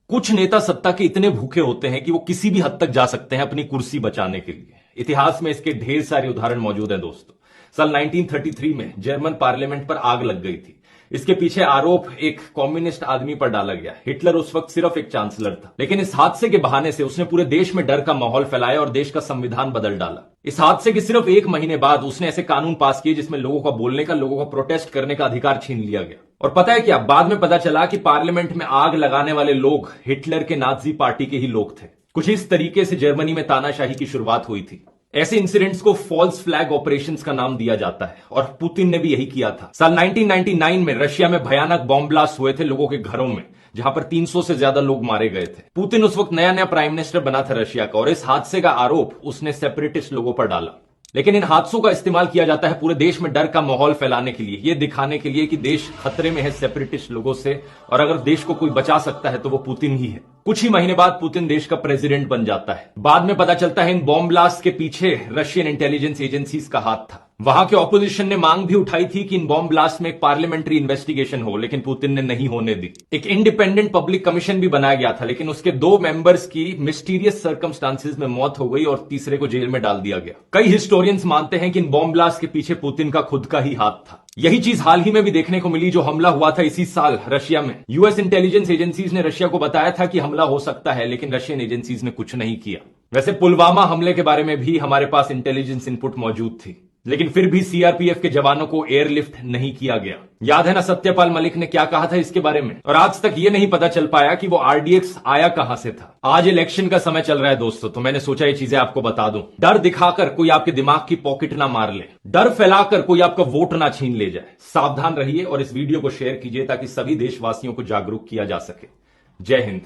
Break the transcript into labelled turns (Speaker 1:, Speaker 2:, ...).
Speaker 1: कुछ नेता सत्ता के इतने भूखे होते हैं कि वो किसी भी हद तक जा सकते हैं अपनी कुर्सी बचाने के लिए। इतिहास में इसके ढेर सारे उदाहरण मौजूद हैं दोस्तों। साल 1933 में जर्मन पार्लियामेंट पर आग लग गई थी। इसके पीछे आरोप एक कम्युनिस्ट आदमी पर डाला गया। हिटलर उस वक्त सिर्फ एक चांसलर था, लेकिन इस हादसे के बहाने से उसने पूरे देश में डर का माहौल फैलाया और देश का संविधान बदल डाला। इस हादसे के सिर्फ एक महीने बाद उसने ऐसे कानून पास किए जिसमें लोगों का बोलने का, लोगों का प्रोटेस्ट करने का अधिकार छीन लिया गया। और पता है क्या, बाद में पता चला कि पार्लियामेंट में आग लगाने वाले लोग हिटलर के नाजी पार्टी के ही लोग थे। कुछ इस तरीके से जर्मनी में तानाशाही की शुरुआत हुई थी। ऐसे इंसिडेंट्स को फॉल्स फ्लैग ऑपरेशंस का नाम दिया जाता है और पुतिन ने भी यही किया था। साल 1999 में रशिया में भयानक बॉम्ब ब्लास्ट हुए थे लोगों के घरों में, जहां पर 300 से ज्यादा लोग मारे गए थे। पुतिन उस वक्त नया नया प्राइम मिनिस्टर बना था रशिया का, और इस हादसे का आरोप उसने सेपरेटिस्ट लोगों पर डाला। लेकिन इन हादसों का इस्तेमाल किया जाता है पूरे देश में डर का माहौल फैलाने के लिए, ये दिखाने के लिए कि देश खतरे में है सेपरेटिस्ट लोगों से, और अगर देश को कोई बचा सकता है तो वो पुतिन ही है। कुछ ही महीने बाद पुतिन देश का प्रेसिडेंट बन जाता है। बाद में पता चलता है इन बॉम्ब ब्लास्ट के पीछे रशियन इंटेलिजेंस एजेंसीज का हाथ था। वहां के ऑपोजिशन ने मांग भी उठाई थी कि इन बॉम्ब ब्लास्ट में एक पार्लियामेंट्री इन्वेस्टिगेशन हो, लेकिन पुतिन ने नहीं होने दी। एक इंडिपेंडेंट पब्लिक कमीशन भी बनाया गया था, लेकिन उसके 2 मेंबर्स की मिस्टीरियस सर्कमस्टांसेस में मौत हो गई और तीसरे को जेल में डाल दिया गया। कई हिस्टोरियंस मानते हैं कि इन बॉम्ब ब्लास्ट के पीछे पुतिन का खुद का ही हाथ था। यही चीज हाल ही में भी देखने को मिली, जो हमला हुआ था इसी साल रशिया में। यूएस इंटेलिजेंस एजेंसीज ने रशिया को बताया था कि हमला हो सकता है, लेकिन रशियन एजेंसीज ने कुछ नहीं किया। वैसे पुलवामा हमले के बारे में भी हमारे पास इंटेलिजेंस इनपुट मौजूद थी, लेकिन फिर भी सीआरपीएफ के जवानों को एयरलिफ्ट नहीं किया गया। याद है ना सत्यपाल मलिक ने क्या कहा था इसके बारे में? और आज तक ये नहीं पता चल पाया कि वो आरडीएक्स आया कहां से था। आज इलेक्शन का समय चल रहा है दोस्तों, तो मैंने सोचा ये चीजें आपको बता दूं। डर दिखाकर कोई आपके दिमाग की पॉकेट ना मार ले, डर फैलाकर कोई आपका वोट ना छीन ले जाए। सावधान रहिए और इस वीडियो को शेयर कीजिए ताकि सभी देशवासियों को जागरूक किया जा सके। जय हिंद।